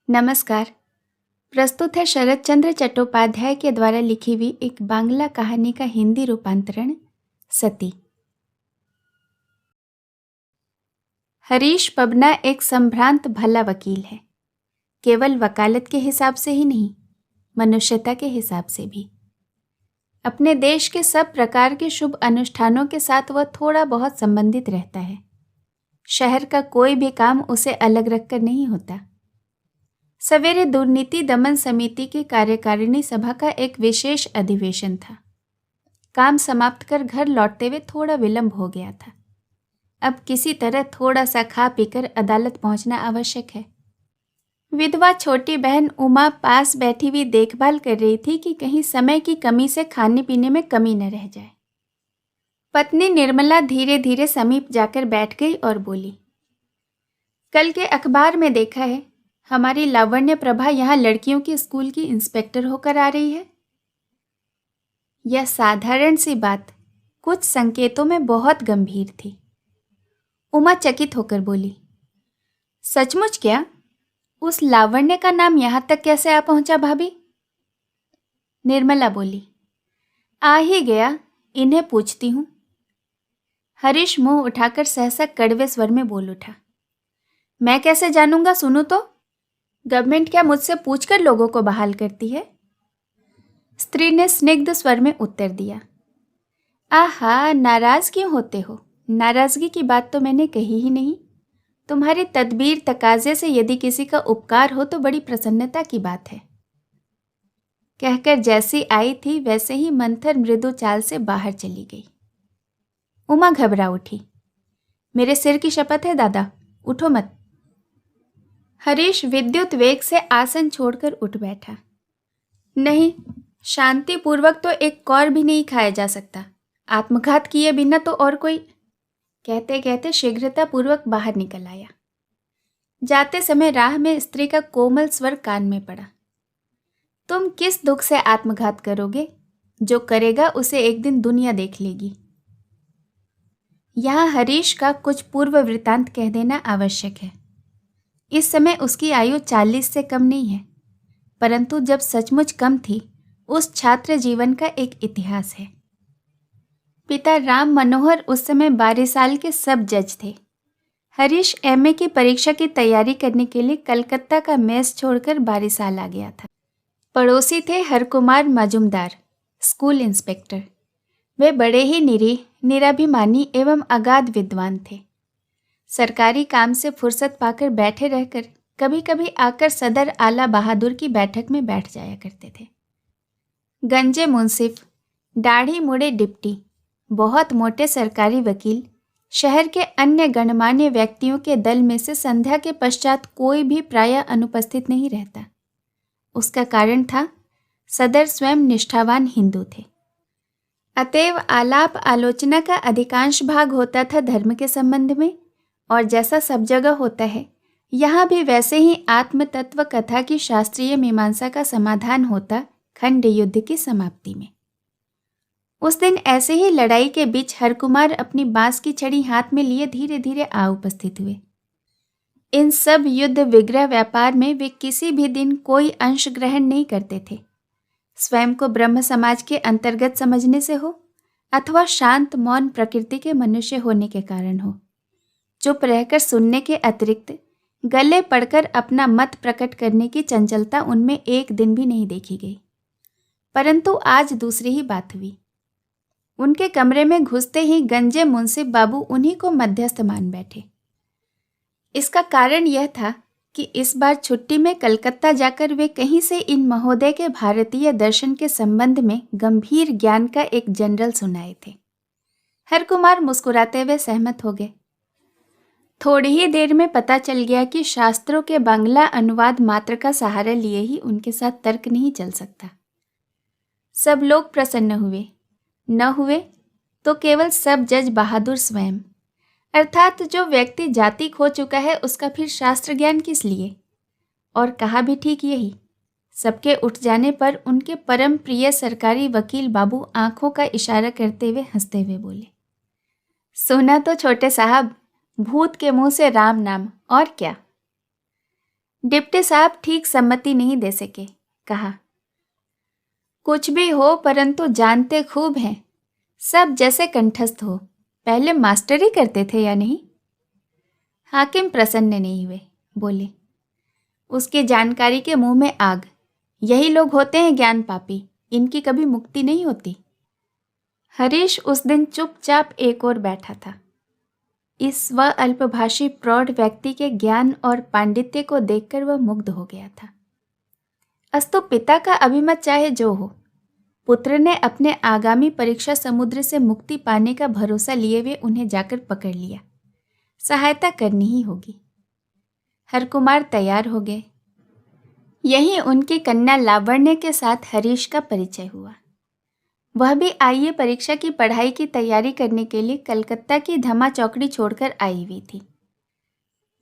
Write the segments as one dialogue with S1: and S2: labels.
S1: नमस्कार। प्रस्तुत है शरद चंद्र चट्टोपाध्याय के द्वारा लिखी हुई एक बांग्ला कहानी का हिंदी रूपांतरण सती। हरीश पबना एक संभ्रांत भला वकील है, केवल वकालत के हिसाब से ही नहीं, मनुष्यता के हिसाब से भी। अपने देश के सब प्रकार के शुभ अनुष्ठानों के साथ वह थोड़ा बहुत संबंधित रहता है। शहर का कोई भी काम उसे अलग रखकर नहीं होता। सवेरे दुर्नीति दमन समिति की कार्यकारिणी सभा का एक विशेष अधिवेशन था। काम समाप्त कर घर लौटते हुए थोड़ा विलंब हो गया था। अब किसी तरह थोड़ा सा खा पीकर अदालत पहुंचना आवश्यक है। विधवा छोटी बहन उमा पास बैठी हुई देखभाल कर रही थी कि कहीं समय की कमी से खाने पीने में कमी न रह जाए। पत्नी निर्मला धीरे धीरे समीप जाकर बैठ गई और बोली, कल के अखबार में देखा है हमारी लावण्य प्रभा यहाँ लड़कियों के स्कूल की इंस्पेक्टर होकर आ रही है। यह साधारण सी बात कुछ संकेतों में बहुत गंभीर थी। उमा चकित होकर बोली, सचमुच क्या? उस लावण्य का नाम यहाँ तक कैसे आ पहुंचा भाभी? निर्मला बोली, आ ही गया, इन्हें पूछती हूँ। हरीश मुंह उठाकर सहसा कड़वे स्वर में बोल उठा, मैं कैसे जानूंगा? सुनो तो, गवर्नमेंट क्या मुझसे पूछकर लोगों को बहाल करती है? स्त्री ने स्निग्ध स्वर में उत्तर दिया, आहा, नाराज क्यों होते हो? नाराजगी की बात तो मैंने कही ही नहीं। तुम्हारी तदबीर तकाजे से यदि किसी का उपकार हो तो बड़ी प्रसन्नता की बात है। कहकर जैसी आई थी वैसे ही मंथर मृदु चाल से बाहर चली गई। उमा घबरा उठी, मेरे सिर की शपथ है दादा, उठो मत। हरीश विद्युत वेग से आसन छोड़कर उठ बैठा। नहीं, शांतिपूर्वक तो एक कौर भी नहीं खाया जा सकता, आत्मघात किए बिना तो और कोई। कहते कहते शीघ्रतापूर्वक बाहर निकल आया। जाते समय राह में स्त्री का कोमल स्वर कान में पड़ा, तुम किस दुख से आत्मघात करोगे? जो करेगा उसे एक दिन दुनिया देख लेगी। यहाँ हरीश का कुछ पूर्व वृतांत कह देना आवश्यक है। इस समय उसकी आयु 40 से कम नहीं है, परंतु जब सचमुच कम थी उस छात्र जीवन का एक इतिहास है। पिता राम मनोहर उस समय 12 साल के सब जज थे। हरीश एमए की परीक्षा की तैयारी करने के लिए कलकत्ता का मेस छोड़कर 12 साल आ गया था। पड़ोसी थे हरकुमार मजुमदार, स्कूल इंस्पेक्टर। वे बड़े ही निरीह, निराभिमानी एवं अगाध विद्वान थे। सरकारी काम से फुर्सत पाकर बैठे रहकर कभी कभी आकर सदर आला बहादुर की बैठक में बैठ जाया करते थे। गंजे मुंसिफ, दाढ़ी मुड़े डिप्टी, बहुत मोटे सरकारी वकील, शहर के अन्य गणमान्य व्यक्तियों के दल में से संध्या के पश्चात कोई भी प्रायः अनुपस्थित नहीं रहता। उसका कारण था सदर स्वयं निष्ठावान हिंदू थे। अतएव आलाप आलोचना का अधिकांश भाग होता था धर्म के संबंध में, और जैसा सब जगह होता है यहाँ भी वैसे ही आत्म तत्व कथा की शास्त्रीय मीमांसा का समाधान होता खंड युद्ध की समाप्ति में। उस दिन ऐसे ही लड़ाई के बीच हरकुमार अपनी बांस की छड़ी हाथ में लिए धीरे धीरे आ उपस्थित हुए। इन सब युद्ध विग्रह व्यापार में वे किसी भी दिन कोई अंश ग्रहण नहीं करते थे। स्वयं को ब्रह्म समाज के अंतर्गत समझने से हो अथवा शांत मौन प्रकृति के मनुष्य होने के कारण हो, चुप रहकर सुनने के अतिरिक्त गले पड़कर अपना मत प्रकट करने की चंचलता उनमें एक दिन भी नहीं देखी गई। परंतु आज दूसरी ही बात हुई। उनके कमरे में घुसते ही गंजे मुंसिफ बाबू उन्हीं को मध्यस्थ मान बैठे। इसका कारण यह था कि इस बार छुट्टी में कलकत्ता जाकर वे कहीं से इन महोदय के भारतीय दर्शन के संबंध में गंभीर ज्ञान का एक जनरल सुनाए थे। हरकुमार मुस्कुराते हुए सहमत हो गए। थोड़ी ही देर में पता चल गया कि शास्त्रों के बांग्ला अनुवाद मात्र का सहारा लिए ही उनके साथ तर्क नहीं चल सकता। सब लोग प्रसन्न हुए, न हुए तो केवल सब जज बहादुर स्वयं, अर्थात जो व्यक्ति जातिक हो चुका है उसका फिर शास्त्र ज्ञान किस लिए? और कहा भी ठीक यही। सबके उठ जाने पर उनके परम प्रिय सरकारी वकील बाबू आंखों का इशारा करते हुए हंसते हुए बोले, सुना तो छोटे साहब, भूत के मुंह से राम नाम, और क्या? डिप्टी साहब ठीक सम्मति नहीं दे सके। कहा, कुछ भी हो परंतु जानते खूब हैं, सब जैसे कंठस्थ हो। पहले मास्टरी करते थे या नहीं? हाकिम प्रसन्न नहीं हुए, बोले, उसके जानकारी के मुंह में आग। यही लोग होते हैं ज्ञान पापी, इनकी कभी मुक्ति नहीं होती। हरीश उस दिन चुपचाप एक ओर बैठा था। इस स्व अल्पभाषी प्रौढ़ व्यक्ति के ज्ञान और पांडित्य को देखकर वह मुग्ध हो गया था। अस्तु पिता का अभिमत चाहे जो हो, पुत्र ने अपने आगामी परीक्षा समुद्र से मुक्ति पाने का भरोसा लिए हुए उन्हें जाकर पकड़ लिया। सहायता करनी ही होगी। हरकुमार तैयार हो गए। यही उनकी कन्या लावण्य के साथ हरीश का परिचय हुआ। वह भी आईए परीक्षा की पढ़ाई की तैयारी करने के लिए कलकत्ता की धमा चौकड़ी छोड़कर आई हुई थी।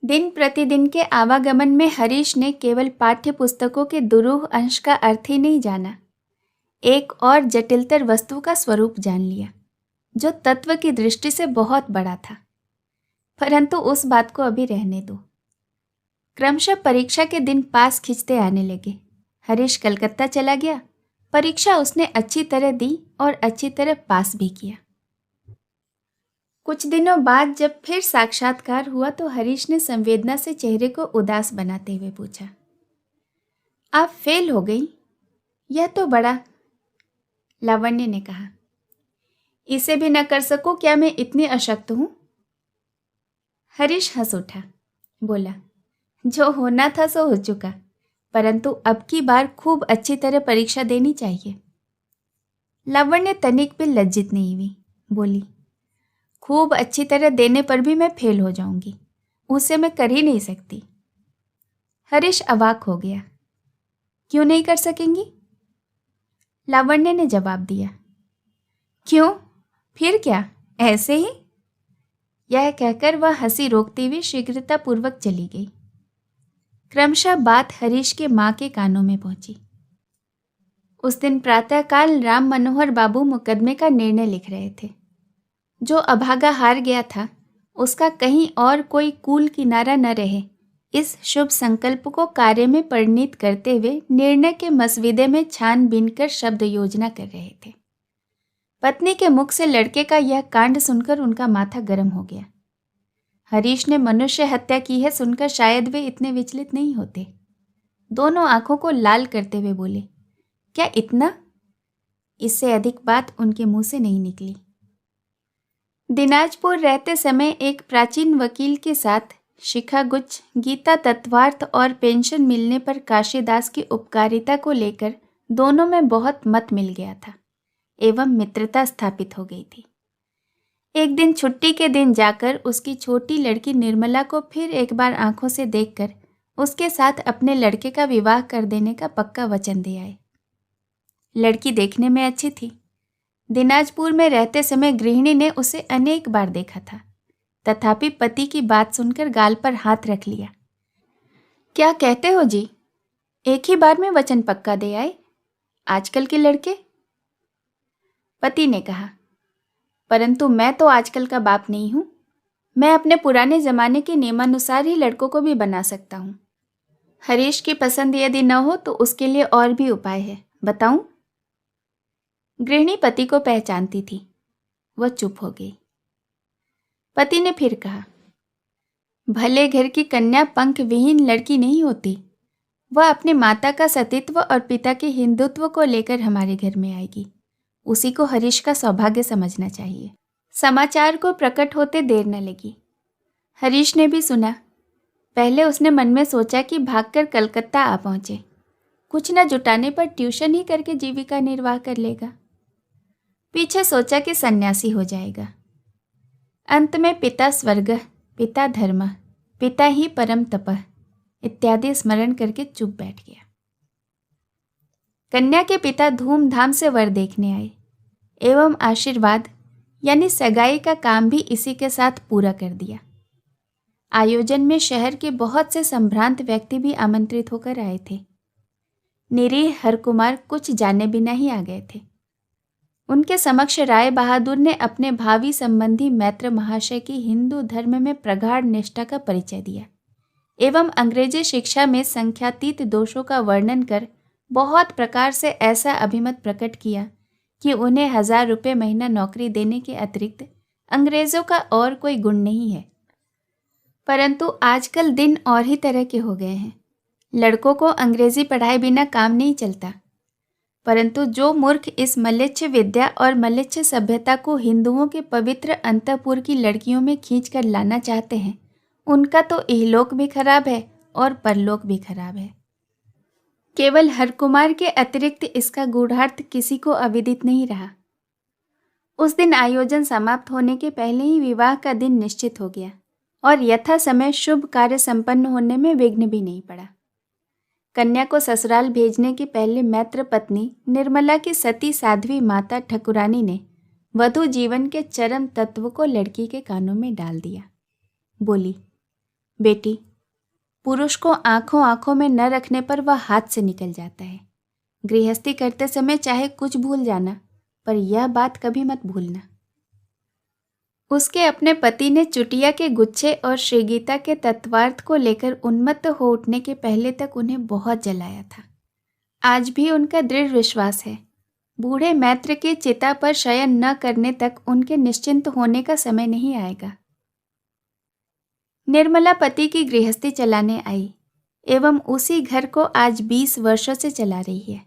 S1: दिन प्रतिदिन के आवागमन में हरीश ने केवल पाठ्य पुस्तकों के दुरूह अंश का अर्थ ही नहीं जाना, एक और जटिलतर वस्तु का स्वरूप जान लिया, जो तत्व की दृष्टि से बहुत बड़ा था। परंतु उस बात को अभी रहने दो। क्रमशः परीक्षा के दिन पास खिंचते आने लगे। हरीश कलकत्ता चला गया। परीक्षा उसने अच्छी तरह दी और अच्छी तरह पास भी किया। कुछ दिनों बाद जब फिर साक्षात्कार हुआ तो हरीश ने संवेदना से चेहरे को उदास बनाते हुए पूछा, आप फेल हो गई? यह तो बड़ा। लावण्य ने कहा, इसे भी न कर सकूं क्या मैं इतनी अशक्त हूं? हरीश हंस उठा, बोला, जो होना था सो हो चुका, परंतु अब की बार खूब अच्छी तरह परीक्षा देनी चाहिए। लावण्य तनिक भी लज्जित नहीं हुई, बोली, खूब अच्छी तरह देने पर भी मैं फेल हो जाऊंगी, उसे मैं कर ही नहीं सकती। हरीश अवाक हो गया, क्यों नहीं कर सकेंगी? लावण्य ने जवाब दिया, क्यों, फिर क्या, ऐसे ही। यह कहकर वह हंसी रोकती हुई शीघ्रतापूर्वक चली गई। क्रमशः बात हरीश के माँ के कानों में पहुंची। उस दिन प्रातःकाल राम मनोहर बाबू मुकदमे का निर्णय लिख रहे थे। जो अभागा हार गया था, उसका कहीं और कोई कूल किनारा न रहे, इस शुभ संकल्प को कार्य में परिणित करते हुए निर्णय के मसविदे में छानबीन कर शब्द योजना कर रहे थे। पत्नी के मुख से लड़के का यह कांड सुनकर उनका माथा गर्म हो गया। हरीश ने मनुष्य हत्या की है सुनकर शायद वे इतने विचलित नहीं होते। दोनों आंखों को लाल करते हुए बोले, क्या इतना? इससे अधिक बात उनके मुंह से नहीं निकली। दिनाजपुर रहते समय एक प्राचीन वकील के साथ शिखागुच्छ, गीता तत्वार्थ और पेंशन मिलने पर काशीदास की उपकारिता को लेकर दोनों में बहुत मत मिल गया था एवं मित्रता स्थापित हो गई थी। एक दिन छुट्टी के दिन जाकर उसकी छोटी लड़की निर्मला को फिर एक बार आंखों से देखकर उसके साथ अपने लड़के का विवाह कर देने का पक्का वचन दे आए। लड़की देखने में अच्छी थी। दिनाजपुर में रहते समय गृहिणी ने उसे अनेक बार देखा था, तथापि पति की बात सुनकर गाल पर हाथ रख लिया। क्या कहते हो जी, एक ही बार में वचन पक्का दे आए? आजकल के लड़के। पति ने कहा, परंतु मैं तो आजकल का बाप नहीं हूं। मैं अपने पुराने जमाने के नियमानुसार ही लड़कों को भी बना सकता हूं। हरीश की पसंद यदि न हो तो उसके लिए और भी उपाय है, बताऊं? गृहिणी पति को पहचानती थी। वह चुप हो गई। पति ने फिर कहा, भले घर की कन्या पंख विहीन लड़की नहीं होती। वह अपनी माता का सतीत्व और पिता के हिंदुत्व को लेकर हमारे घर में आएगी। उसी को हरीश का सौभाग्य समझना चाहिए। समाचार को प्रकट होते देर न लगी। हरीश ने भी सुना। पहले उसने मन में सोचा कि भागकर कलकत्ता आ पहुंचे, कुछ न जुटाने पर ट्यूशन ही करके जीविका निर्वाह कर लेगा। पीछे सोचा कि सन्यासी हो जाएगा। अंत में पिता स्वर्ग, पिता धर्म, पिता ही परम तपः इत्यादि स्मरण करके चुप बैठ गया। कन्या के पिता धूमधाम से वर देखने आए एवं आशीर्वाद यानी सगाई का काम भी इसी के साथ पूरा कर दिया। आयोजन में शहर के बहुत से संभ्रांत व्यक्ति भी आमंत्रित होकर आए थे। निरीह हरकुमार कुछ जाने बिना ही आ गए थे। उनके समक्ष राय बहादुर ने अपने भावी संबंधी मैत्र महाशय की हिंदू धर्म में प्रगाढ़ निष्ठा का परिचय दिया एवं अंग्रेजी शिक्षा में संख्यातीत दोषों का वर्णन कर बहुत प्रकार से ऐसा अभिमत प्रकट किया कि उन्हें 1000 रुपये महीना नौकरी देने के अतिरिक्त अंग्रेजों का और कोई गुण नहीं है। परंतु आजकल दिन और ही तरह के हो गए हैं। लड़कों को अंग्रेजी पढ़ाए बिना काम नहीं चलता। परंतु जो मूर्ख इस मलेच्छ विद्या और मलेच्छ सभ्यता को हिंदुओं के पवित्र अंतःपुर की लड़कियों में खींच कर लाना चाहते हैं, उनका तो इहलोक भी खराब है और परलोक भी खराब है। केवल हरकुमार के अतिरिक्त इसका गूढ़ार्थ किसी को अविदित नहीं रहा। उस दिन आयोजन समाप्त होने के पहले ही विवाह का दिन निश्चित हो गया और यथा समय शुभ कार्य संपन्न होने में विघ्न भी नहीं पड़ा। कन्या को ससुराल भेजने के पहले मैत्र पत्नी निर्मला की सती साध्वी माता ठकुरानी ने वधू जीवन के चरम तत्व को लड़की के कानों में डाल दिया। बोली, बेटी, पुरुष को आंखों आंखों में न रखने पर वह हाथ से निकल जाता है। गृहस्थी करते समय चाहे कुछ भूल जाना, पर यह बात कभी मत भूलना। उसके अपने पति ने चुटिया के गुच्छे और श्रीगीता के तत्वार्थ को लेकर उन्मत्त हो उठने के पहले तक उन्हें बहुत जलाया था। आज भी उनका दृढ़ विश्वास है, बूढ़े मैत्र के चिता पर शयन न करने तक उनके निश्चिंत होने का समय नहीं आएगा। निर्मला पति की गृहस्थी चलाने आई एवं उसी घर को आज 20 वर्षों से चला रही है।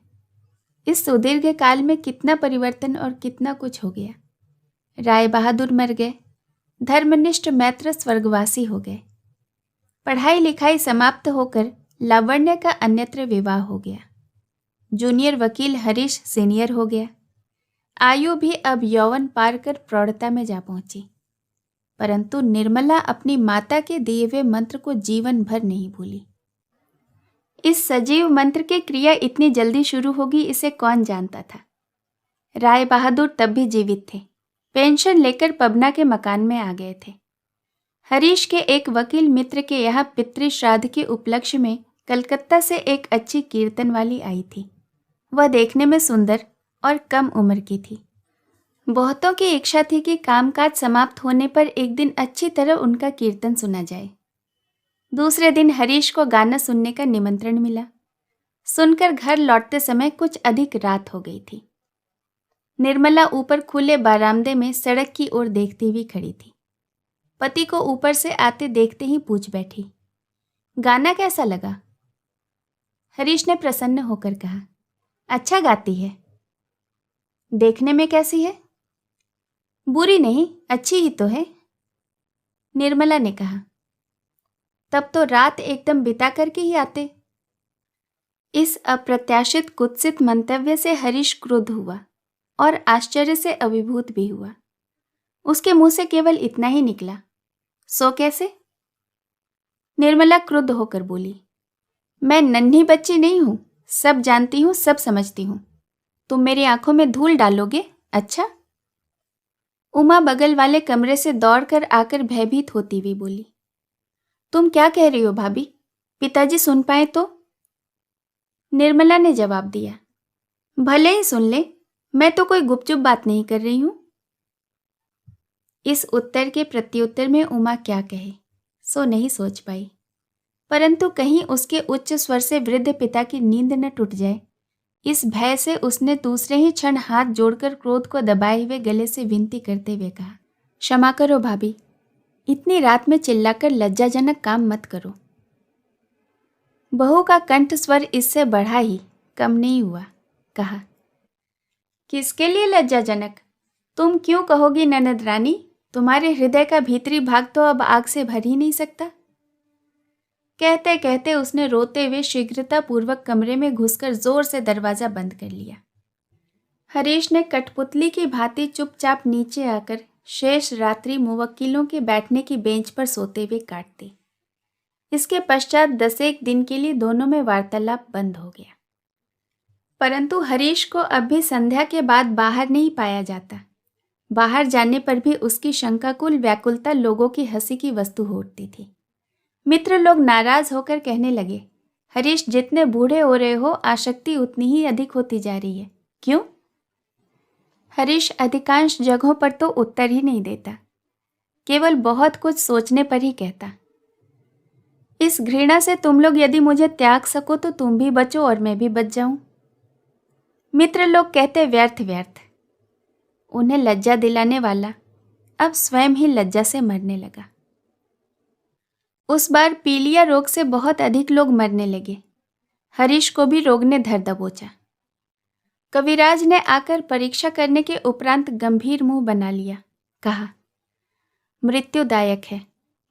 S1: इस सुदीर्घ काल में कितना परिवर्तन और कितना कुछ हो गया। राय बहादुर मर गए, धर्मनिष्ठ मैत्र स्वर्गवासी हो गए, पढ़ाई लिखाई समाप्त होकर लावण्य का अन्यत्र विवाह हो गया, जूनियर वकील हरीश सीनियर हो गया, आयु भी अब यौवन पार कर प्रौढ़ता में जा पहुंची। परंतु निर्मला अपनी माता के दिए हुए मंत्र को जीवन भर नहीं भूली। इस सजीव मंत्र की क्रिया इतनी जल्दी शुरू होगी, इसे कौन जानता था। राय बहादुर तब भी जीवित थे, पेंशन लेकर पबना के मकान में आ गए थे। हरीश के एक वकील मित्र के यहाँ पितृ श्राद्ध के उपलक्ष्य में कलकत्ता से एक अच्छी कीर्तन वाली आई थी। वह देखने में सुंदर और कम उम्र की थी। बहुतों की इच्छा थी कि कामकाज समाप्त होने पर एक दिन अच्छी तरह उनका कीर्तन सुना जाए। दूसरे दिन हरीश को गाना सुनने का निमंत्रण मिला। सुनकर घर लौटते समय कुछ अधिक रात हो गई थी। निर्मला ऊपर खुले बारामदे में सड़क की ओर देखती हुई खड़ी थी। पति को ऊपर से आते देखते ही पूछ बैठी, गाना कैसा लगा? हरीश ने प्रसन्न होकर कहा, अच्छा गाती है। देखने में कैसी है? बुरी नहीं, अच्छी ही तो है, निर्मला ने कहा। तब तो रात एकदम बिता करके ही आते। इस अप्रत्याशित कुत्सित मंतव्य से हरीश क्रुद्ध हुआ और आश्चर्य से अभिभूत भी हुआ। उसके मुंह से केवल इतना ही निकला, सो कैसे? निर्मला क्रुद्ध होकर बोली, मैं नन्ही बच्ची नहीं हूं, सब जानती हूं, सब समझती हूं। तुम मेरी आंखों में धूल डालोगे? अच्छा। उमा बगल वाले कमरे से दौड़कर आकर भयभीत होती हुई बोली, तुम क्या कह रही हो भाभी? पिताजी सुन पाए तो? निर्मला ने जवाब दिया, भले ही सुन ले, मैं तो कोई गुपचुप बात नहीं कर रही हूं। इस उत्तर के प्रत्युत्तर में उमा क्या कहे, सो नहीं सोच पाई। परंतु कहीं उसके उच्च स्वर से वृद्ध पिता की नींद न टूट जाए, इस भय से उसने दूसरे ही क्षण हाथ जोड़कर क्रोध को दबाए हुए गले से विनती करते हुए कहा, क्षमा करो भाभी, इतनी रात में चिल्लाकर लज्जाजनक काम मत करो। बहू का कंठ स्वर इससे बढ़ा ही कम नहीं हुआ। कहा, किसके लिए लज्जाजनक? तुम क्यों कहोगी ननद रानी? तुम्हारे हृदय का भीतरी भाग तो अब आग से भर ही नहीं सकता। कहते कहते उसने रोते हुए शीघ्रता पूर्वक कमरे में घुसकर जोर से दरवाजा बंद कर लिया। हरीश ने कठपुतली की भांति चुपचाप नीचे आकर शेष रात्रि मुवक्किलों के बैठने की बेंच पर सोते हुए काट दी। इसके पश्चात 10 दिन के लिए दोनों में वार्तालाप बंद हो गया। परंतु हरीश को अब भी संध्या के बाद बाहर नहीं पाया जाता। बाहर जाने पर भी उसकी शंकाकुल व्याकुलता लोगों की हंसी की वस्तु हो उठती थी। मित्र लोग नाराज होकर कहने लगे, हरीश जितने बूढ़े हो रहे हो, आसक्ति उतनी ही अधिक होती जा रही है। क्यों? हरीश अधिकांश जगहों पर तो उत्तर ही नहीं देता, केवल बहुत कुछ सोचने पर ही कहता। इस घृणा से तुम लोग यदि मुझे त्याग सको तो तुम भी बचो और मैं भी बच जाऊं। मित्र लोग कहते व्यर्थ व्यर्थ। उन्हें लज्जा दिलाने वाला अब स्वयं ही लज्जा से मरने लगा। उस बार पीलिया रोग से बहुत अधिक लोग मरने लगे। हरीश को भी रोग ने धर दबोचा। कविराज ने आकर परीक्षा करने के उपरांत गंभीर मुंह बना लिया। कहा, मृत्युदायक है,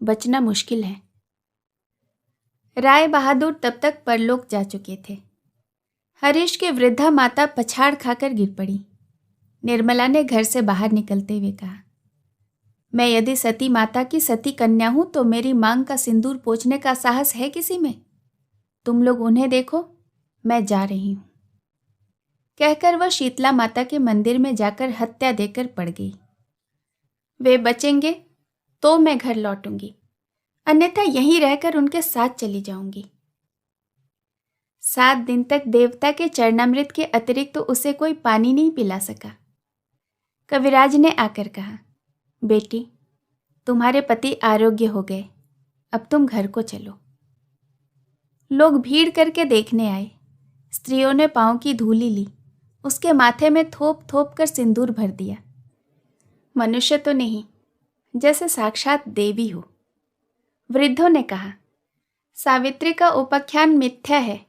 S1: बचना मुश्किल है। राय बहादुर तब तक परलोक जा चुके थे। हरीश की वृद्धा माता पछाड़ खाकर गिर पड़ी। निर्मला ने घर से बाहर निकलते हुए कहा, मैं यदि सती माता की सती कन्या हूं तो मेरी मांग का सिंदूर पोंछने का साहस है किसी में? तुम लोग उन्हें देखो, मैं जा रही हूं। कहकर वह शीतला माता के मंदिर में जाकर हत्या देकर पड़ गई। वे बचेंगे तो मैं घर लौटूंगी, अन्यथा यहीं रहकर उनके साथ चली जाऊंगी। 7 दिन तक देवता के चरणामृत के अतिरिक्त तो उसे कोई पानी नहीं पिला सका। कविराज ने आकर कहा, बेटी, तुम्हारे पति आरोग्य हो गए, अब तुम घर को चलो। लोग भीड़ करके देखने आए। स्त्रियों ने पांव की धूली ली, उसके माथे में थोप थोप कर सिंदूर भर दिया। मनुष्य तो नहीं, जैसे साक्षात देवी हो। वृद्धों ने कहा, सावित्री का उपाख्यान मिथ्या है।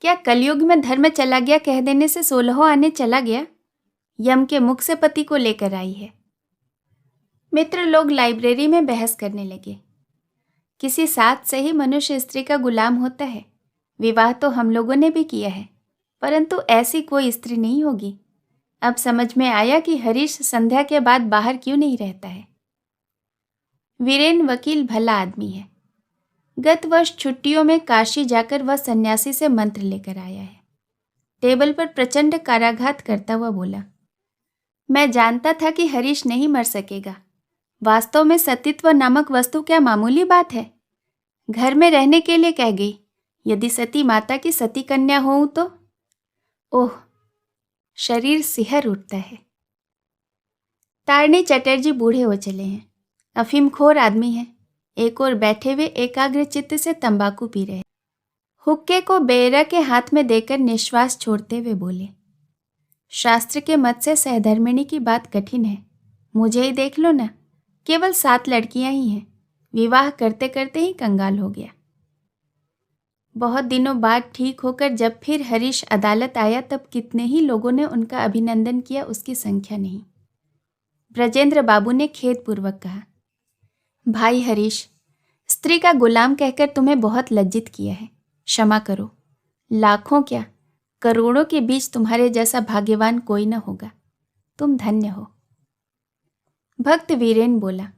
S1: क्या कलयुग में धर्म चला गया कह देने से 16 आने चला गया? यम के मुख से पति को लेकर आई है। मित्र लोग लाइब्रेरी में बहस करने लगे। किसी साथ से ही मनुष्य स्त्री का गुलाम होता है। विवाह तो हम लोगों ने भी किया है, परंतु ऐसी कोई स्त्री नहीं होगी। अब समझ में आया कि हरीश संध्या के बाद बाहर क्यों नहीं रहता है। वीरेन वकील भला आदमी है। गत वर्ष छुट्टियों में काशी जाकर वह सन्यासी से मंत्र लेकर आया है। टेबल पर प्रचंड काराघात करता हुआ बोला, मैं जानता था कि हरीश नहीं मर सकेगा। वास्तव में सतीत्व नामक वस्तु क्या मामूली बात है। घर में रहने के लिए कह गई, यदि सती माता की सती कन्या होऊं तो? ओह, शरीर सिहर उठता है। तारणी चटर्जी बूढ़े हो चले हैं, अफीमखोर आदमी हैं। एक और बैठे हुए एकाग्र चित्त से तंबाकू पी रहे। हुक्के को बेरा के हाथ में देकर निश्वास छोड़ते हुए बोले, शास्त्र के मत से सहधर्मिणी की बात कठिन है। मुझे ही देख लो ना, केवल 7 लड़कियां ही हैं। विवाह करते करते ही कंगाल हो गया। बहुत दिनों बाद ठीक होकर जब फिर हरीश अदालत आया तब कितने ही लोगों ने उनका अभिनंदन किया, उसकी संख्या नहीं। ब्रजेंद्र बाबू ने खेदपूर्वक कहा, भाई हरीश, स्त्री का गुलाम कहकर तुम्हें बहुत लज्जित किया है, क्षमा करो। लाखों क्या, करोड़ों के बीच तुम्हारे जैसा भाग्यवान कोई न होगा। तुम धन्य हो। भक्त वीरेन बोला,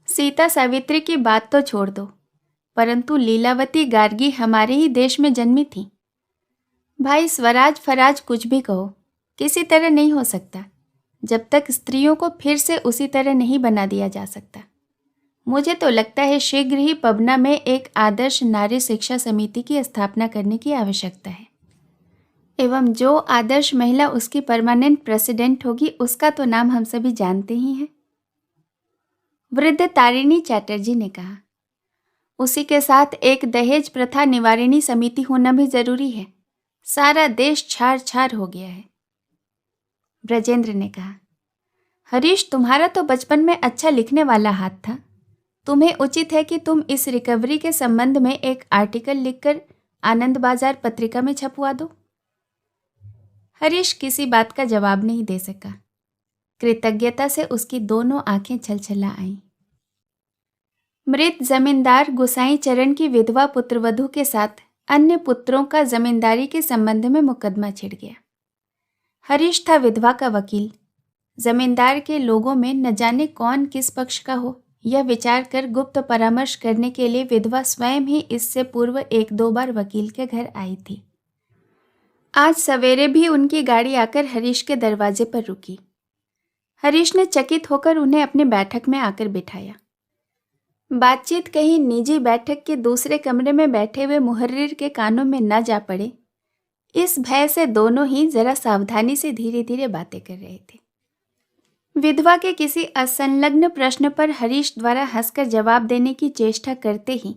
S1: सीता सावित्री की बात तो छोड़ दो, परंतु लीलावती गार्गी हमारे ही देश में जन्मी थी। भाई, स्वराज फराज कुछ भी कहो, किसी तरह नहीं हो सकता जब तक स्त्रियों को फिर से उसी तरह नहीं बना दिया जा सकता। मुझे तो लगता है शीघ्र ही पबना में एक आदर्श नारी शिक्षा समिति की स्थापना करने की आवश्यकता है, एवं जो आदर्श महिला उसकी परमानेंट प्रेसिडेंट होगी उसका तो नाम हम सभी जानते ही हैं। वृद्ध तारिणी चैटर्जी ने कहा, उसी के साथ एक दहेज प्रथा निवारिणी समिति होना भी जरूरी है। सारा देश छार छार हो गया है। ब्रजेंद्र ने कहा, हरीश, तुम्हारा तो बचपन में अच्छा लिखने वाला हाथ था। तुम्हें उचित है कि तुम इस रिकवरी के संबंध में एक आर्टिकल लिखकर आनंद बाजार पत्रिका में छपवा दो। हरीश किसी बात का जवाब नहीं दे सका। कृतज्ञता से उसकी दोनों आंखें छलछला आईं। मृत जमींदार गुसाई चरण की विधवा पुत्रवधू के साथ अन्य पुत्रों का जमींदारी के संबंध में मुकदमा छिड़ गया। हरीश था विधवा का वकील। जमींदार के लोगों में न जाने कौन किस पक्ष का हो, यह विचार कर गुप्त परामर्श करने के लिए विधवा स्वयं ही इससे पूर्व 1-2 बार वकील के घर आई थी। आज सवेरे भी उनकी गाड़ी आकर हरीश के दरवाजे पर रुकी। हरीश ने चकित होकर उन्हें अपने बैठक में आकर बिठाया। बातचीत कहीं निजी बैठक के दूसरे कमरे में बैठे हुए मुहर्रिर के कानों में न जा पड़े, इस भय से दोनों ही जरा सावधानी से धीरे धीरे बातें कर रहे थे। विधवा के किसी असंलग्न प्रश्न पर हरीश द्वारा हंसकर जवाब देने की चेष्टा करते ही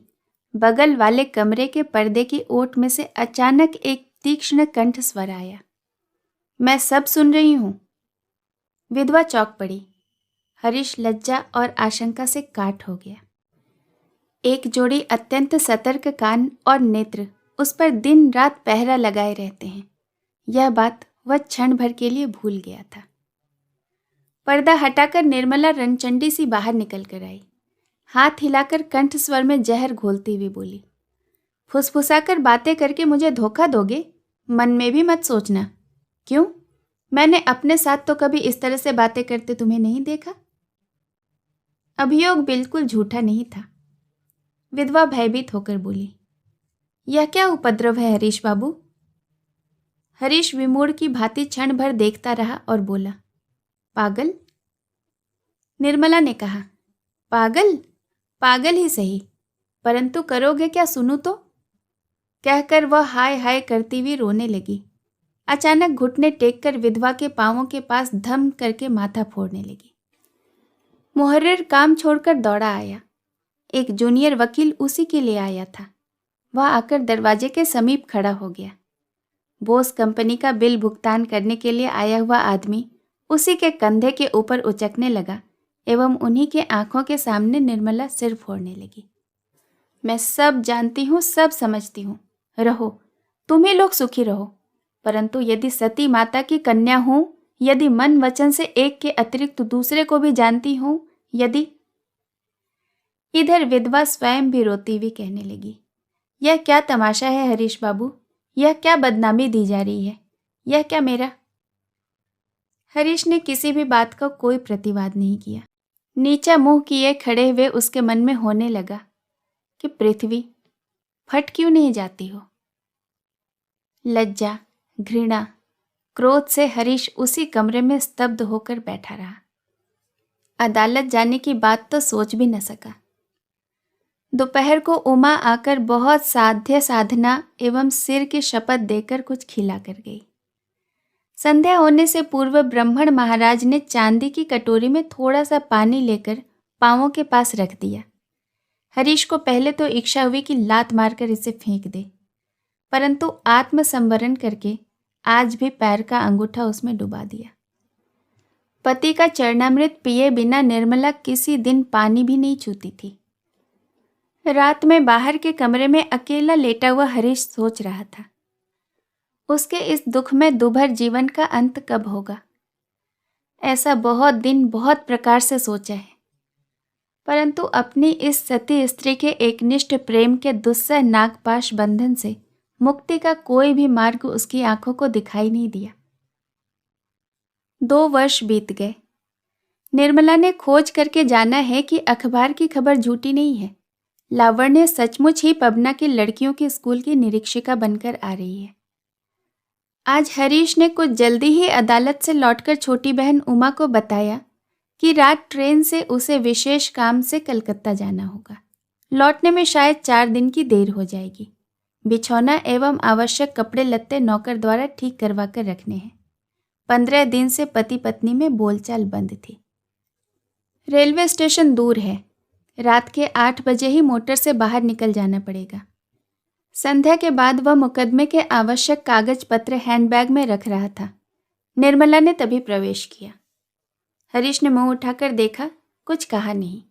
S1: बगल वाले कमरे के पर्दे की ओट में से अचानक एक तीक्ष्ण कंठ स्वर आया। मैं सब सुन रही हूं। विधवा चौंक पड़ी। हरीश लज्जा और आशंका से काट हो गया। एक जोड़ी अत्यंत सतर्क कान और नेत्र उस पर दिन रात पहरा लगाए रहते हैं, यह बात वह क्षण भर के लिए भूल गया था। पर्दा हटाकर निर्मला रणचंडी सी बाहर निकल कर आई। हाथ हिलाकर कंठ स्वर में जहर घोलती हुई बोली, फुसफुसाकर बातें करके मुझे धोखा दोगे? मन में भी मत सोचना। क्यों? मैंने अपने साथ तो कभी इस तरह से बातें करते तुम्हें नहीं देखा। अभियोग बिल्कुल झूठा नहीं था। विधवा भयभीत होकर बोली, यह क्या उपद्रव है हरीश बाबू? हरीश विमूढ़ की भांति क्षण भर देखता रहा और बोला, पागल। निर्मला ने कहा, पागल? पागल ही सही, परंतु करोगे क्या सुनूं तो? कहकर वह हाय हाय करती हुई रोने लगी। अचानक घुटने टेककर विधवा के पांवों के पास धम करके माथा फोड़ने लगी। मुहर्रिर काम छोड़कर दौड़ा आया। एक जूनियर वकील उसी के लिए आया था। वह आकर दरवाजे के समीप खड़ा हो गया। बोस कंपनी का बिल भुगतान करने के लिए आया हुआ आदमी उसी के कंधे के ऊपर उचकने लगा एवं उन्हीं के आंखों के सामने निर्मला सिर फोड़ने लगी। मैं सब जानती हूँ, सब समझती हूँ। रहो, तुम्ही लोग सुखी रहो, परंतु यदि सती माता की कन्या हूँ, यदि मन वचन से एक के अतिरिक्त दूसरे को भी जानती हूँ, यदि। इधर विधवा स्वयं भी रोती हुई कहने लगी, यह क्या तमाशा है हरीश बाबू? यह क्या बदनामी दी जा रही है? यह क्या मेरा? हरीश ने किसी भी बात का कोई प्रतिवाद नहीं किया। नीचा मुंह किए खड़े हुए उसके मन में होने लगा कि पृथ्वी फट क्यों नहीं जाती हो। लज्जा, घृणा, क्रोध से हरीश उसी कमरे में स्तब्ध होकर बैठा रहा। अदालत जाने की बात तो सोच भी न सका। दोपहर को उमा आकर बहुत साध्य साधना एवं सिर की शपथ देकर कुछ खिला कर गई। संध्या होने से पूर्व ब्राह्मण महाराज ने चांदी की कटोरी में थोड़ा सा पानी लेकर पांवों के पास रख दिया। हरीश को पहले तो इच्छा हुई कि लात मारकर इसे फेंक दे, परंतु आत्मसंवरण करके आज भी पैर का अंगूठा उसमें डुबा दिया। पति का चरणामृत पिए बिना निर्मला किसी दिन पानी भी नहीं छूती थी। रात में बाहर के कमरे में अकेला लेटा हुआ हरीश सोच रहा था, उसके इस दुख में दुभर जीवन का अंत कब होगा। ऐसा बहुत दिन बहुत प्रकार से सोचा है, परंतु अपनी इस सती स्त्री के एकनिष्ठ प्रेम के दुस्सह नागपाश बंधन से मुक्ति का कोई भी मार्ग उसकी आंखों को दिखाई नहीं दिया। 2 वर्ष बीत गए। निर्मला ने खोज करके जाना है कि अखबार की खबर झूठी नहीं है। लावण्य सचमुच ही पबना की लड़कियों के स्कूल की निरीक्षिका बनकर आ रही है। आज हरीश ने कुछ जल्दी ही अदालत से लौटकर छोटी बहन उमा को बताया कि रात ट्रेन से उसे विशेष काम से कलकत्ता जाना होगा। लौटने में शायद 4 दिन की देर हो जाएगी। बिछौना एवं आवश्यक कपड़े लत्ते नौकर द्वारा ठीक करवा कर रखने हैं। 15 दिन से पति पत्नी में बोलचाल बंद थी। रेलवे स्टेशन दूर है। रात के 8 बजे ही मोटर से बाहर निकल जाना पड़ेगा। संध्या के बाद वह मुकदमे के आवश्यक कागज पत्र हैंडबैग में रख रहा था। निर्मला ने तभी प्रवेश किया। हरीश ने मुंह उठाकर देखा, कुछ कहा नहीं।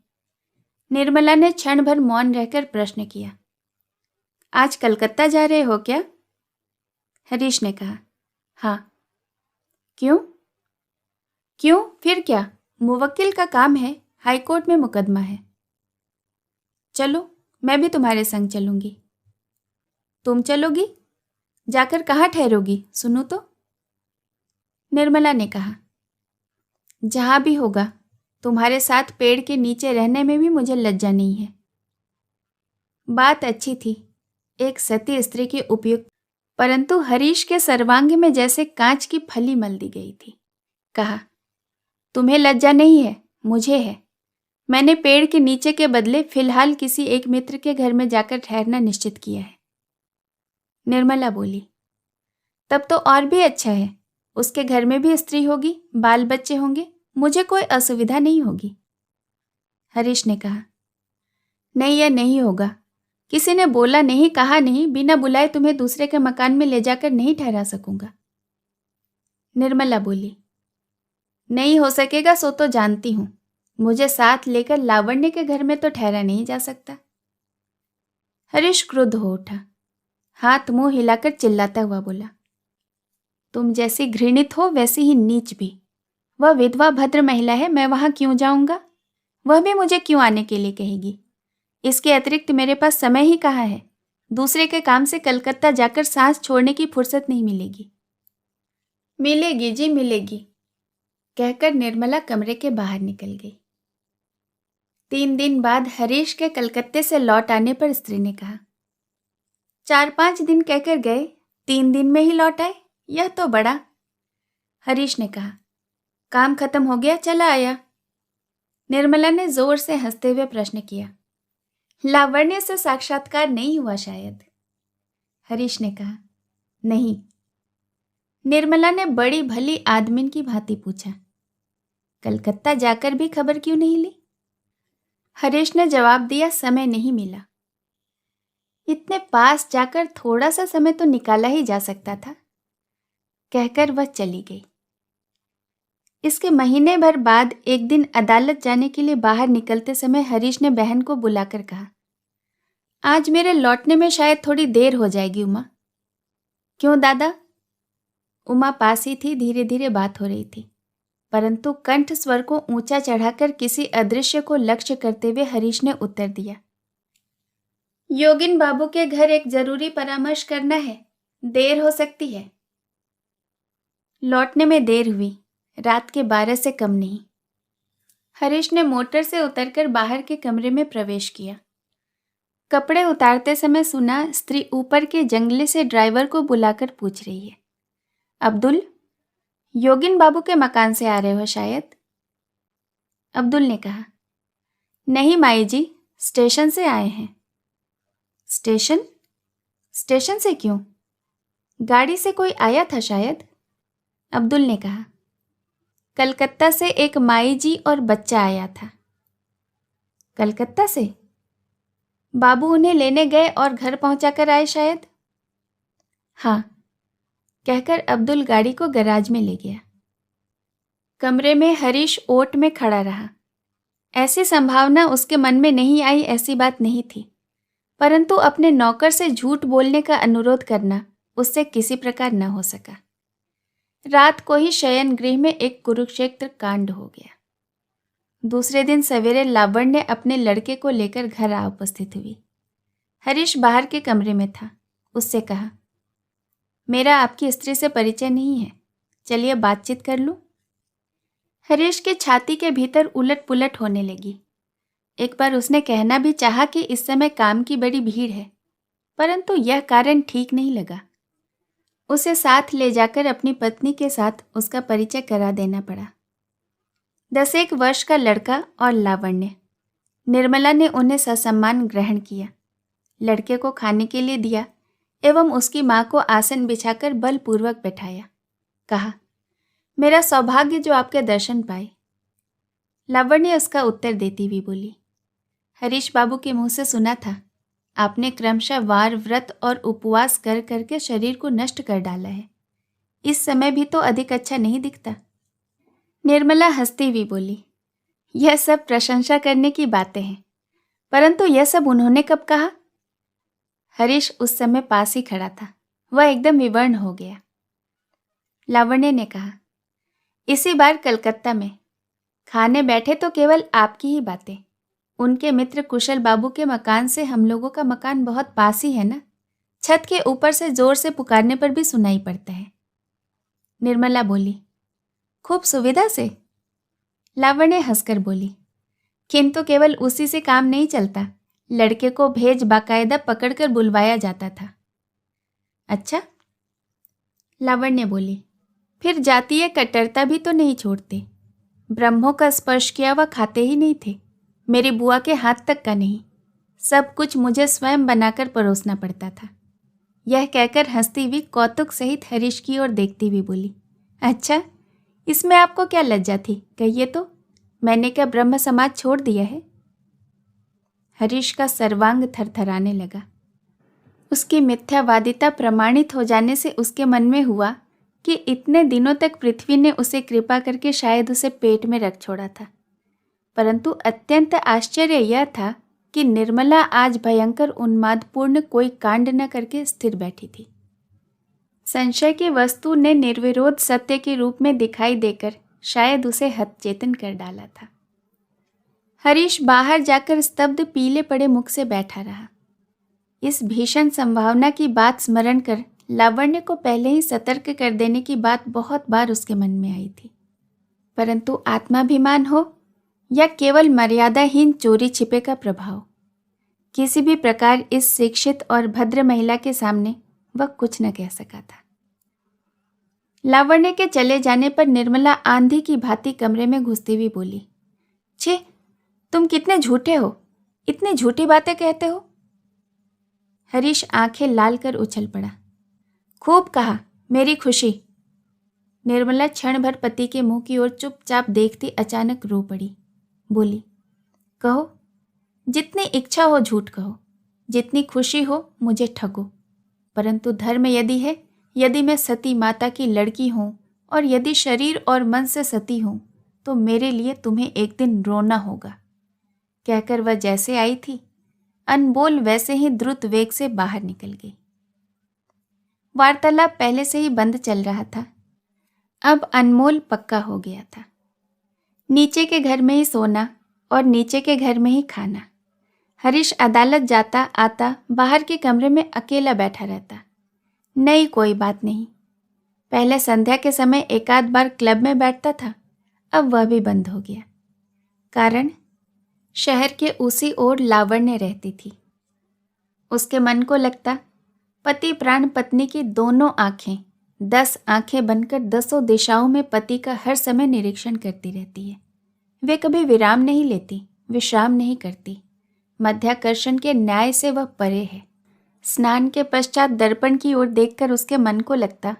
S1: निर्मला ने क्षण भर मौन रहकर प्रश्न किया, आज कलकत्ता जा रहे हो क्या? हरीश ने कहा, हाँ। क्यों? क्यों फिर क्या? मुवक्किल का काम है, हाईकोर्ट में मुकदमा है। चलो, मैं भी तुम्हारे संग चलूंगी। तुम चलोगी? जाकर कहाँ ठहरोगी? सुनो तो। निर्मला ने कहा, जहां भी होगा, तुम्हारे साथ पेड़ के नीचे रहने में भी मुझे लज्जा नहीं है। बात अच्छी थी, एक सती स्त्री की उपयुक्त, परंतु हरीश के सर्वांग में जैसे कांच की फली मल दी गई थी। कहा, तुम्हें लज्जा नहीं है, मुझे है। मैंने पेड़ के नीचे के बदले फिलहाल किसी एक मित्र के घर में जाकर ठहरना निश्चित किया है। निर्मला बोली, तब तो और भी अच्छा है। उसके घर में भी स्त्री होगी, बाल बच्चे होंगे, मुझे कोई असुविधा नहीं होगी। हरीश ने कहा, नहीं, यह नहीं होगा। किसी ने बोला नहीं, कहा नहीं, बिना बुलाए तुम्हें दूसरे के मकान में ले जाकर नहीं ठहरा सकूंगा। निर्मला बोली, नहीं हो सकेगा सो तो जानती हूं, मुझे साथ लेकर लावण्य के घर में तो ठहरा नहीं जा सकता। हरीश क्रुद्ध हो उठा, हाथ मुंह हिलाकर चिल्लाता हुआ बोला, तुम जैसी घृणित हो वैसी ही नीच भी। वह विधवा भद्र महिला है, मैं वहां क्यों जाऊंगा? वह भी मुझे क्यों आने के लिए कहेगी? इसके अतिरिक्त मेरे पास समय ही कहाँ है? दूसरे के काम से कलकत्ता जाकर सांस छोड़ने की फुर्सत नहीं मिलेगी। मिलेगी जी मिलेगी, कहकर निर्मला कमरे के बाहर निकल गई। 3 दिन बाद हरीश के कलकत्ते से लौट आने पर स्त्री ने कहा, 4-5 दिन कहकर गए, 3 दिन में ही लौट आए, यह तो बड़ा। हरीश ने कहा, काम खत्म हो गया, चला आया। निर्मला ने जोर से हंसते हुए प्रश्न किया, लावण्य से साक्षात्कार नहीं हुआ शायद? हरीश ने कहा, नहीं। निर्मला ने बड़ी भली आदमीन की भांति पूछा, कलकत्ता जाकर भी खबर क्यों नहीं ली? हरीश ने जवाब दिया, समय नहीं मिला। इतने पास जाकर थोड़ा सा समय तो निकाला ही जा सकता था, कहकर वह चली गई। इसके महीने भर बाद एक दिन अदालत जाने के लिए बाहर निकलते समय हरीश ने बहन को बुलाकर कहा, आज मेरे लौटने में शायद थोड़ी देर हो जाएगी उमा। क्यों दादा? उमा पास ही थी, धीरे धीरे बात हो रही थी, परंतु कंठ स्वर को ऊंचा चढ़ाकर किसी अदृश्य को लक्ष्य करते हुए हरीश ने उत्तर दिया, योगिन बाबू के घर एक जरूरी परामर्श करना है, देर हो सकती है। लौटने में देर हुई, रात के 12 से कम नहीं। हरीश ने मोटर से उतरकर बाहर के कमरे में प्रवेश किया। कपड़े उतारते समय सुना स्त्री ऊपर के जंगले से ड्राइवर को बुलाकर पूछ रही है, अब्दुल, योगिन बाबू के मकान से आ रहे हो शायद? अब्दुल ने कहा, नहीं माई जी, स्टेशन से आए हैं। स्टेशन? स्टेशन से क्यों? गाड़ी से कोई आया था शायद? अब्दुल ने कहा, कलकत्ता से एक माई जी और बच्चा आया था। कलकत्ता से? बाबू उन्हें लेने गए और घर पहुंचाकर आए शायद? हाँ, कहकर अब्दुल गाड़ी को गैराज में ले गया। कमरे में हरीश ओट में खड़ा रहा। ऐसी संभावना उसके मन में नहीं आई ऐसी बात नहीं थी, परंतु अपने नौकर से झूठ बोलने का अनुरोध करना उससे किसी प्रकार न हो सका। रात को ही शयन गृह में एक कुरुक्षेत्र कांड हो गया। दूसरे दिन सवेरे लावण्य अपने लड़के को लेकर घर आ उपस्थित हुई। हरीश बाहर के कमरे में था। उससे कहा, मेरा आपकी स्त्री से परिचय नहीं है, चलिए बातचीत कर लूं। हरीश की छाती के भीतर उलट पुलट होने लगी। एक बार उसने कहना भी चाहा कि इस समय काम की बड़ी भीड़ है, परंतु यह कारण ठीक नहीं लगा। उसे साथ ले जाकर अपनी पत्नी के साथ उसका परिचय करा देना पड़ा। 10 वर्ष का लड़का और लावण्य। निर्मला ने उन्हें ससम्मान ग्रहण किया, लड़के को खाने के लिए दिया एवं उसकी माँ को आसन बिछाकर बलपूर्वक बैठाया। कहा, मेरा सौभाग्य जो आपके दर्शन पाए। लावण्य उसका उत्तर देती हुई बोली, हरीश बाबू के मुंह से सुना था, आपने क्रमशः वार, व्रत और उपवास कर करके शरीर को नष्ट कर डाला है। इस समय भी तो अधिक अच्छा नहीं दिखता। निर्मला हंसती हुई बोली, यह सब प्रशंसा करने की बातें हैं, परंतु यह सब उन्होंने कब कहा? हरीश उस समय पास ही खड़ा था। वह एकदम विवर्ण हो गया। लावण्य ने कहा, इसी बार कलकत्ता में खाने बैठे तो केवल आपकी ही बातें। उनके मित्र कुशल बाबू के मकान से हम लोगों का मकान बहुत पास ही है ना, छत के ऊपर से जोर से पुकारने पर भी सुनाई पड़ता है। निर्मला बोली, खूब सुविधा से? लावण्य हंसकर बोली, किंतु केवल उसी से काम नहीं चलता, लड़के को भेज बाकायदा पकड़कर बुलवाया जाता था। अच्छा? लावण्य बोली, फिर जातीय कट्टरता भी तो नहीं छोड़ते। ब्रह्मों का स्पर्श किया हुआ खाते ही नहीं थे, मेरी बुआ के हाथ तक का नहीं। सब कुछ मुझे स्वयं बनाकर परोसना पड़ता था। यह कहकर हंसती हुई कौतुक सहित हरीश की ओर देखती हुई बोली, अच्छा, इसमें आपको क्या लज्जा थी, कहिए तो? मैंने क्या ब्रह्म समाज छोड़ दिया है? हरीश का सर्वांग थरथराने लगा। उसकी मिथ्यावादिता प्रमाणित हो जाने से उसके मन में हुआ कि इतने दिनों तक पृथ्वी ने उसे कृपा करके शायद उसे पेट में रख छोड़ा था, परंतु अत्यंत आश्चर्य यह था कि निर्मला आज भयंकर उन्मादपूर्ण कोई कांड न करके स्थिर बैठी थी। संशय की वस्तु ने निर्विरोध सत्य के रूप में दिखाई देकर शायद उसे हतचेतन कर डाला था। हरीश बाहर जाकर स्तब्ध पीले पड़े मुख से बैठा रहा। इस भीषण संभावना की बात स्मरण कर लावण्य को पहले ही सतर्क कर देने की बात बहुत बार उसके मन में आई थी, परंतु आत्माभिमान हो या केवल मर्यादाहीन चोरी छिपे का प्रभाव, किसी भी प्रकार इस शिक्षित और भद्र महिला के सामने वह कुछ न कह सका था। लावण्य के चले जाने पर निर्मला आंधी की भांति कमरे में घुसती हुई बोली, छे, तुम कितने झूठे हो, इतनी झूठी बातें कहते हो। हरीश आंखें लाल कर उछल पड़ा। खूब कहा, मेरी खुशी। निर्मला क्षण भर पति के मुंह की ओर चुपचाप देखती अचानक रो पड़ी। बोली, कहो, जितनी इच्छा हो झूठ कहो, जितनी खुशी हो मुझे ठगो, परंतु धर्म यदि है, यदि मैं सती माता की लड़की हूं और यदि शरीर और मन से सती हूं, तो मेरे लिए तुम्हें एक दिन रोना होगा। कहकर वह जैसे आई थी अनबोल वैसे ही द्रुत वेग से बाहर निकल गई। वार्तालाप पहले से ही बंद चल रहा था, अब अनमोल पक्का हो गया था। नीचे के घर में ही सोना और नीचे के घर में ही खाना। हरीश अदालत जाता आता बाहर के कमरे में अकेला बैठा रहता। नई कोई बात नहीं। पहले संध्या के समय एकाध बार क्लब में बैठता था, अब वह भी बंद हो गया। कारण शहर के उसी ओर लावण्य रहती थी। उसके मन को लगता पति प्राण पत्नी की दोनों आंखें 10 आंखें बनकर 10 दिशाओं में पति का हर समय निरीक्षण करती रहती है। वे कभी विराम नहीं लेती, विश्राम नहीं करती। मध्याकर्षण के न्याय से वह परे है। स्नान के पश्चात दर्पण की ओर देखकर उसके मन को लगता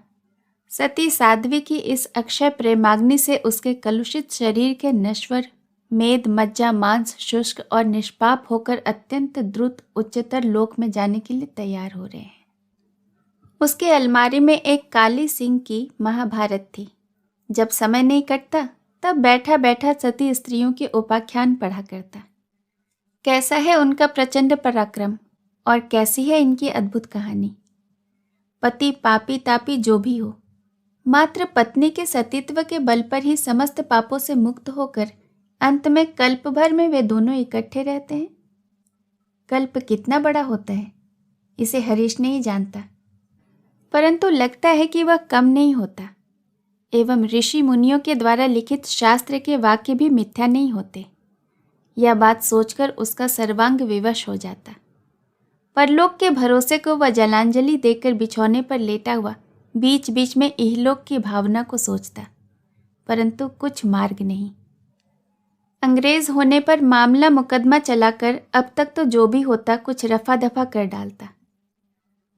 S1: सती साध्वी की इस अक्षय प्रेमाग्नि से उसके कलुषित शरीर के नश्वर मेद मज्जा मांस शुष्क और निष्पाप होकर अत्यंत द्रुत उच्चतर लोक में जाने के लिए तैयार हो रहे हैं। उसके अलमारी में एक काली सिंह की महाभारत थी। जब समय नहीं कटता तब बैठा बैठा सती स्त्रियों के उपाख्यान पढ़ा करता। कैसा है उनका प्रचंड पराक्रम और कैसी है इनकी अद्भुत कहानी। पति पापी तापी जो भी हो, मात्र पत्नी के सतीत्व के बल पर ही समस्त पापों से मुक्त होकर अंत में कल्प भर में वे दोनों इकट्ठे रहते हैं। कल्प कितना बड़ा होता है इसे हरीश नहीं जानता, परंतु लगता है कि वह कम नहीं होता। एवं ऋषि मुनियों के द्वारा लिखित शास्त्र के वाक्य भी मिथ्या नहीं होते। यह बात सोचकर उसका सर्वांग विवश हो जाता। परलोक के भरोसे को वह जलांजलि देकर बिछौने पर लेटा हुआ बीच बीच में इहलोक की भावना को सोचता, परंतु कुछ मार्ग नहीं। अंग्रेज होने पर मामला मुकदमा चलाकर अब तक तो जो भी होता कुछ रफा दफा कर डालता।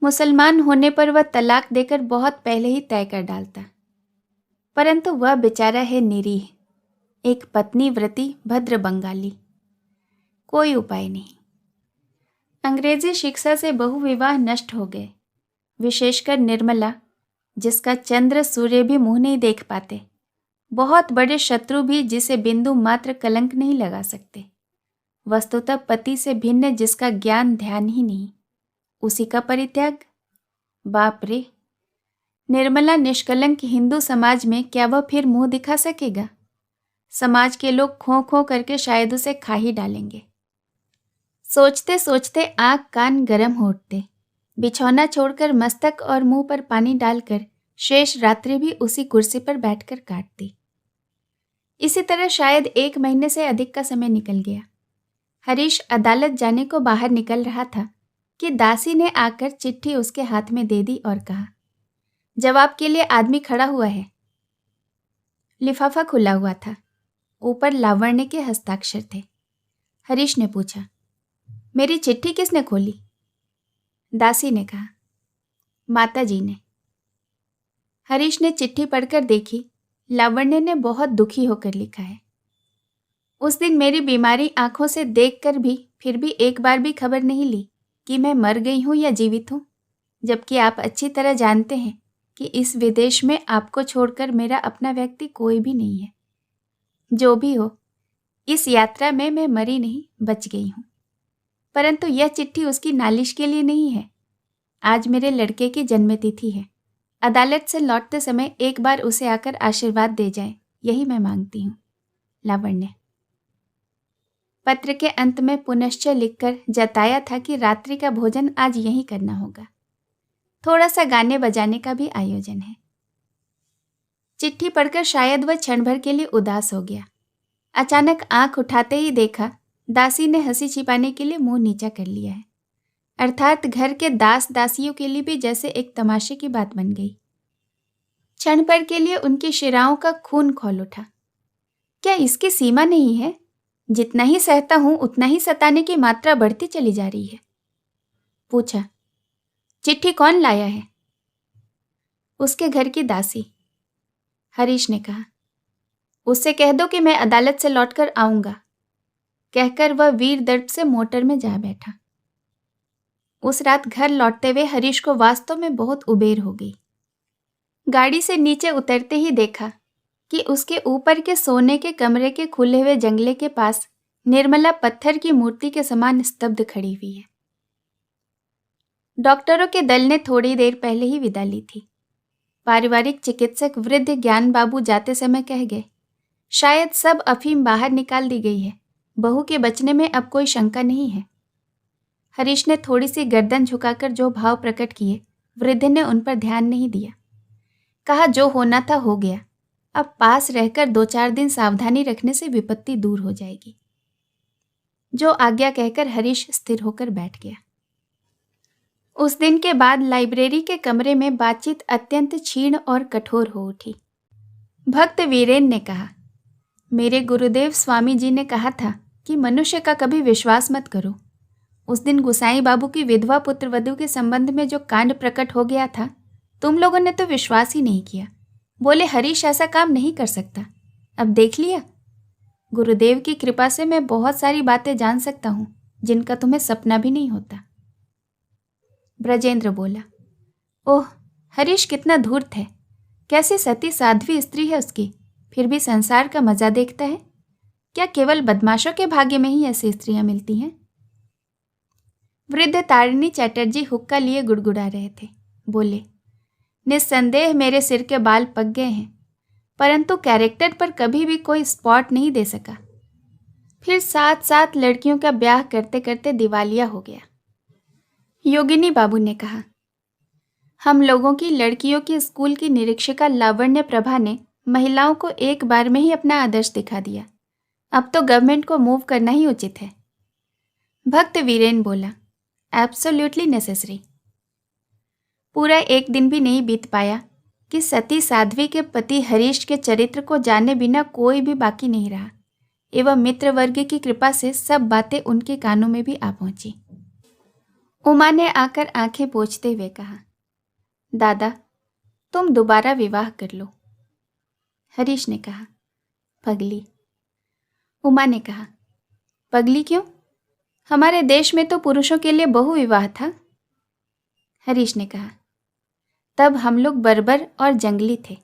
S1: मुसलमान होने पर वह तलाक देकर बहुत पहले ही तय कर डालता, परंतु वह बेचारा है निरीह, एक पत्नी व्रती भद्र बंगाली। कोई उपाय नहीं। अंग्रेजी शिक्षा से बहुविवाह नष्ट हो गए, विशेषकर निर्मला, जिसका चंद्र सूर्य भी मुंह नहीं देख पाते, बहुत बड़े शत्रु भी जिसे बिंदु मात्र कलंक नहीं लगा सकते। वस्तुतः पति से भिन्न जिसका ज्ञान ध्यान ही नहीं, उसी का परित्याग। बाप रे, निर्मला निष्कलंक हिंदू समाज में क्या वह फिर मुंह दिखा सकेगा? समाज के लोग खो खो करके शायद उसे खा ही डालेंगे। सोचते सोचते आँख कान गर्म हो उठते। बिछौना छोड़कर मस्तक और मुंह पर पानी डालकर शेष रात्रि भी उसी कुर्सी पर बैठकर काटती। इसी तरह शायद 1 महीने से अधिक का समय निकल गया। हरीश अदालत जाने को बाहर निकल रहा था कि दासी ने आकर चिट्ठी उसके हाथ में दे दी और कहा, जवाब के लिए आदमी खड़ा हुआ है। लिफाफा खुला हुआ था, ऊपर लावण्य के हस्ताक्षर थे। हरीश ने पूछा, मेरी चिट्ठी किसने खोली? दासी ने कहा, माता जी ने। हरीश ने चिट्ठी पढ़कर देखी। लावण्य ने बहुत दुखी होकर लिखा है, उस दिन मेरी बीमारी आंखों से देखकर भी फिर भी एक बार भी खबर नहीं ली कि मैं मर गई हूँ या जीवित हूँ, जबकि आप अच्छी तरह जानते हैं कि इस विदेश में आपको छोड़कर मेरा अपना व्यक्ति कोई भी नहीं है। जो भी हो, इस यात्रा में मैं मरी नहीं, बच गई हूँ। परंतु यह चिट्ठी उसकी नालिश के लिए नहीं है। आज मेरे लड़के की जन्मतिथि है। अदालत से लौटते समय एक बार उसे आकर आशीर्वाद दे जाए, यही मैं मांगती हूँ। लावण्य। पत्र के अंत में पुनश्च लिखकर जताया था कि रात्रि का भोजन आज यहीं करना होगा। थोड़ा सा गाने बजाने का भी आयोजन है। चिट्ठी पढ़कर शायद वह क्षण भर के लिए उदास हो गया। अचानक आंख उठाते ही देखा दासी ने हंसी छिपाने के लिए मुंह नीचा कर लिया है। अर्थात घर के दास दासियों के लिए भी जैसे एक तमाशे की बात बन गई। क्षण भर के लिए उनकी शिराओं का खून खौल उठा। क्या इसकी सीमा नहीं है? जितना ही सहता हूं उतना ही सताने की मात्रा बढ़ती चली जा रही है। पूछा, चिट्ठी कौन लाया है? उसके घर की दासी। हरीश ने कहा, उससे कह दो कि मैं अदालत से लौटकर आऊंगा। कहकर वह वीर दर्प से मोटर में जा बैठा। उस रात घर लौटते हुए हरीश को वास्तव में बहुत उबेर हो गई। गाड़ी से नीचे उतरते ही देखा कि उसके ऊपर के सोने के कमरे के खुले हुए जंगले के पास निर्मला पत्थर की मूर्ति के समान स्तब्ध खड़ी हुई है। डॉक्टरों के दल ने थोड़ी देर पहले ही विदा ली थी। पारिवारिक चिकित्सक वृद्ध ज्ञान बाबू जाते समय कह गए, शायद सब अफीम बाहर निकाल दी गई है। बहू के बचने में अब कोई शंका नहीं है। हरीश ने थोड़ी सी गर्दन झुकाकर जो भाव प्रकट किए, वृद्ध ने उन पर ध्यान नहीं दिया। कहा, जो होना था हो गया। अब पास रहकर 2-4 दिन सावधानी रखने से विपत्ति दूर हो जाएगी। जो आज्ञा कहकर हरीश स्थिर होकर बैठ गया। उस दिन के बाद लाइब्रेरी के कमरे में बातचीत अत्यंत क्षीण और कठोर हो उठी। भक्त वीरेन ने कहा, मेरे गुरुदेव स्वामी जी ने कहा था कि मनुष्य का कभी विश्वास मत करो। उस दिन गुसाई बाबू की विधवा पुत्र वधू के संबंध में जो कांड प्रकट हो गया था, तुम लोगों ने तो विश्वास ही नहीं किया। बोले हरीश ऐसा काम नहीं कर सकता। अब देख लिया। गुरुदेव की कृपा से मैं बहुत सारी बातें जान सकता हूँ जिनका तुम्हें सपना भी नहीं होता। ब्रजेंद्र बोला, ओह, हरीश कितना धूर्त है। कैसी सती साध्वी स्त्री है उसकी, फिर भी संसार का मजा देखता है। क्या केवल बदमाशों के भाग्य में ही ऐसी स्त्रियां मिलती हैं? वृद्ध तारिणी चैटर्जी हुक्का लिए गुड़गुड़ा रहे थे। बोले, निस्संदेह मेरे सिर के बाल पक गए हैं, परंतु कैरेक्टर पर कभी भी कोई स्पॉट नहीं दे सका। फिर 7-7 लड़कियों का ब्याह करते करते दिवालिया हो गया। योगिनी बाबू ने कहा, हम लोगों की लड़कियों की स्कूल की निरीक्षिका लावण्य प्रभा ने महिलाओं को एक बार में ही अपना आदर्श दिखा दिया। अब तो गवर्नमेंट को मूव करना ही उचित है। भक्त वीरेन बोला, एब्सोल्युटली नेसेसरी। पूरा एक दिन भी नहीं बीत पाया कि सती साध्वी के पति हरीश के चरित्र को जाने बिना कोई भी बाकी नहीं रहा, एवं मित्र वर्ग की कृपा से सब बातें उनके कानों में भी आ पहुंची। उमा ने आकर आंखें पोंछते हुए कहा, दादा, तुम दोबारा विवाह कर लो। हरीश ने कहा, पगली। उमा ने कहा, पगली क्यों? हमारे देश में तो पुरुषों के लिए बहु विवाह था। हरीश ने कहा, तब हम लोग बर्बर और जंगली थे।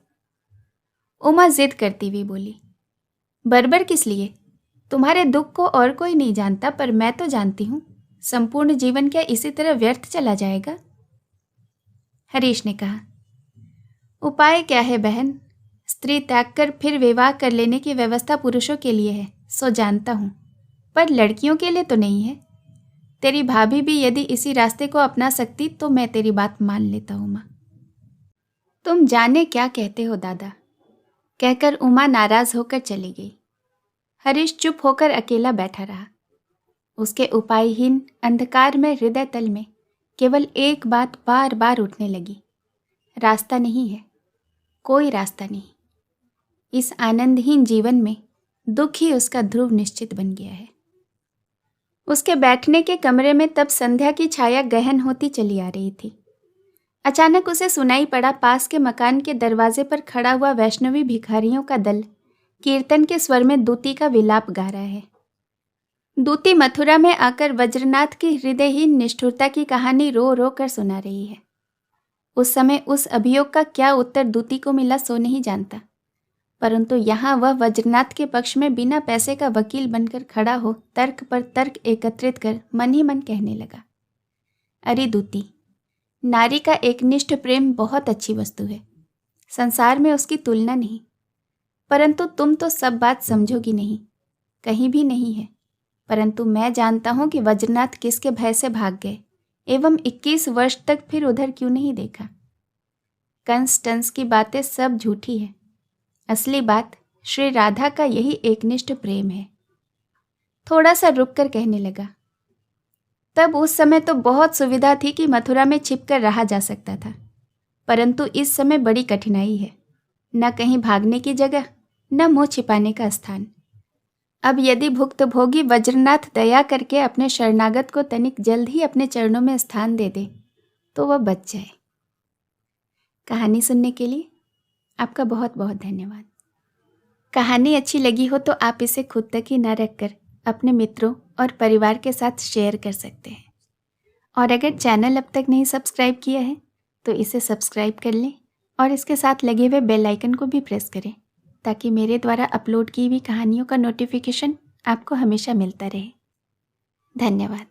S1: उमा जिद करती हुई बोली, बर्बर किस लिए? तुम्हारे दुख को और कोई नहीं जानता, पर मैं तो जानती हूँ। संपूर्ण जीवन क्या इसी तरह व्यर्थ चला जाएगा? हरीश ने कहा, उपाय क्या है बहन? स्त्री त्याग कर फिर विवाह कर लेने की व्यवस्था पुरुषों के लिए है, सो जानता हूँ, पर लड़कियों के लिए तो नहीं है। तेरी भाभी भी यदि इसी रास्ते को अपना सकती तो मैं तेरी बात मान लेता। उमा, तुम जाने क्या कहते हो दादा, कहकर उमा नाराज होकर चली गई। हरीश चुप होकर अकेला बैठा रहा। उसके उपायहीन अंधकार में हृदय तल में केवल एक बात बार बार उठने लगी, रास्ता नहीं है, कोई रास्ता नहीं। इस आनंदहीन जीवन में दुख ही उसका ध्रुव निश्चित बन गया है। उसके बैठने के कमरे में तब संध्या की छाया गहन होती चली आ रही थी। अचानक उसे सुनाई पड़ा पास के मकान के दरवाजे पर खड़ा हुआ वैष्णवी भिखारियों का दल कीर्तन के स्वर में दूती का विलाप गा रहा है। दूती मथुरा में आकर वज्रनाथ की हृदयहीन निष्ठुरता की कहानी रो रो कर सुना रही है। उस समय उस अभियोग का क्या उत्तर दूती को मिला सो नहीं जानता, परंतु यहाँ वह वज्रनाथ के पक्ष में बिना पैसे का वकील बनकर खड़ा हो तर्क पर तर्क एकत्रित कर मन ही मन कहने लगा, अरे दूती, नारी का एकनिष्ठ प्रेम बहुत अच्छी वस्तु है, संसार में उसकी तुलना नहीं। परंतु तुम तो सब बात समझोगी नहीं, कहीं भी नहीं है। परंतु मैं जानता हूँ कि वज्रनाथ किसके भय से भाग गए एवं 21 वर्ष तक फिर उधर क्यों नहीं देखा। कंस टंस की बातें सब झूठी है। असली बात श्री राधा का यही एकनिष्ठ प्रेम है। थोड़ा सा रुक कर कहने लगा, तब उस समय तो बहुत सुविधा थी कि मथुरा में छिपकर रहा जा सकता था, परंतु इस समय बड़ी कठिनाई है, न कहीं भागने की जगह, न मुँह छिपाने का स्थान। अब यदि भुक्तभोगी वज्रनाथ दया करके अपने शरणागत को तनिक जल्द ही अपने चरणों में स्थान दे दे तो वह बच जाए। कहानी सुनने के लिए आपका बहुत बहुत धन्यवाद। कहानी अच्छी लगी हो तो आप इसे खुद तक ही न रखकर अपने मित्रों और परिवार के साथ शेयर कर सकते हैं। और अगर चैनल अब तक नहीं सब्सक्राइब किया है तो इसे सब्सक्राइब कर लें और इसके साथ लगे हुए बेल आइकन को भी प्रेस करें, ताकि मेरे द्वारा अपलोड की हुई कहानियों का नोटिफिकेशन आपको हमेशा मिलता रहे। धन्यवाद।